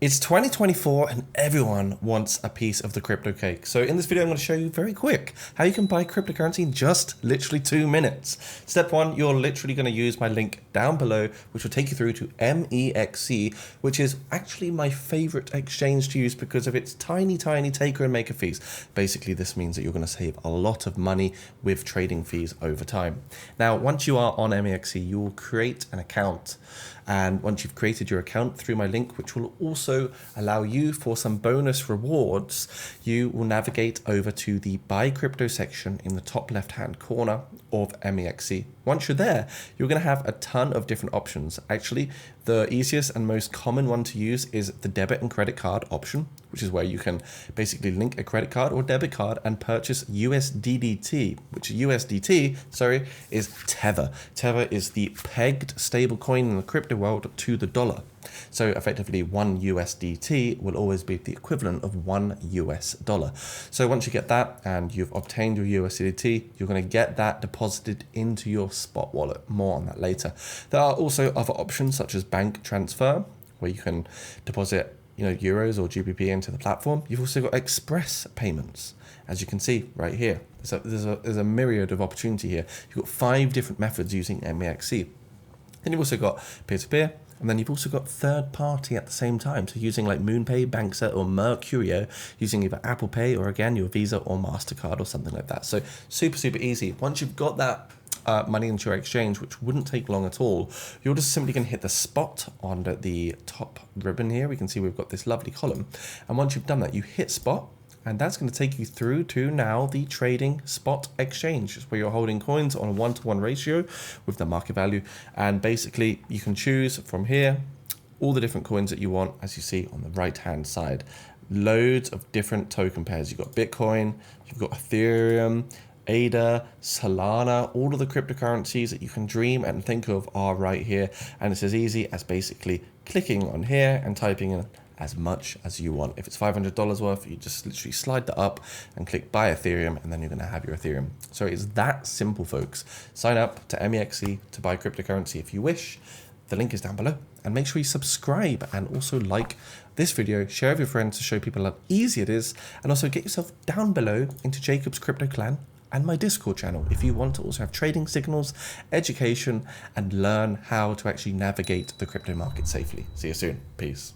It's 2024 and everyone wants a piece of the crypto cake. So in this video, I'm going to show you very quick how you can buy cryptocurrency in just literally 2 minutes. Step one, you're literally going to use my link down below, which will take you through to MEXC, which is actually my favorite exchange to use because of its tiny taker and maker fees. Basically, this means that you're going to save a lot of money with trading fees over time. Now, once you are on MEXC, you will create an account. And once you've created your account through my link, which will also allow you for some bonus rewards, you will navigate over to the buy crypto section in the top left-hand corner of MEXC. Once you're there, you're going to have a ton of different options. Actually, the easiest and most common one to use is the debit and credit card option, which is where you can basically link a credit card or debit card and purchase USDT, which USDT, is Tether. Tether is the pegged stablecoin in the crypto world to the dollar. So effectively 1 USDT will always be the equivalent of $1. So once you get that and you've obtained your USDT, you're going to get that deposited into your spot wallet. More on that later. There are also other options such as bank transfer, where you can deposit euros or GBP into the platform. You've also got express payments, as you can see right here. There's a myriad of opportunity here. You've got 5 different methods using MEXC. Then you've also got peer-to-peer, and then you've also got third party at the same time. So using like MoonPay, Bankset, or Mercurio, using either Apple Pay or again your Visa or MasterCard or something like that. So super easy. Once you've got that money into your exchange, which wouldn't take long at all, you're just simply going to hit the spot on the top ribbon here. We can see we've got this lovely column. And once you've done that, you hit spot. And that's going to take you through to now the trading spot exchange, where you're holding coins on a 1-to-1 ratio with the market value. And basically you can choose from here all the different coins that you want, as you see on the right hand side. Loads of different token pairs. You've got Bitcoin, you've got Ethereum, ADA, Solana, all of the cryptocurrencies that you can dream and think of are right here. And it's as easy as basically clicking on here and typing in as much as you want. If it's $500 worth, you just literally slide that up and click buy Ethereum, and then you're going to have your Ethereum. So it's that simple, folks. Sign up to MEXC to buy cryptocurrency if you wish. The link is down below, and make sure you subscribe and also like this video, share with your friends to show people how easy it is, and also get yourself down below into Jacob's Crypto Clan and my Discord channel if you want to also have trading signals, education, and learn how to actually navigate the crypto market safely. See you soon. Peace.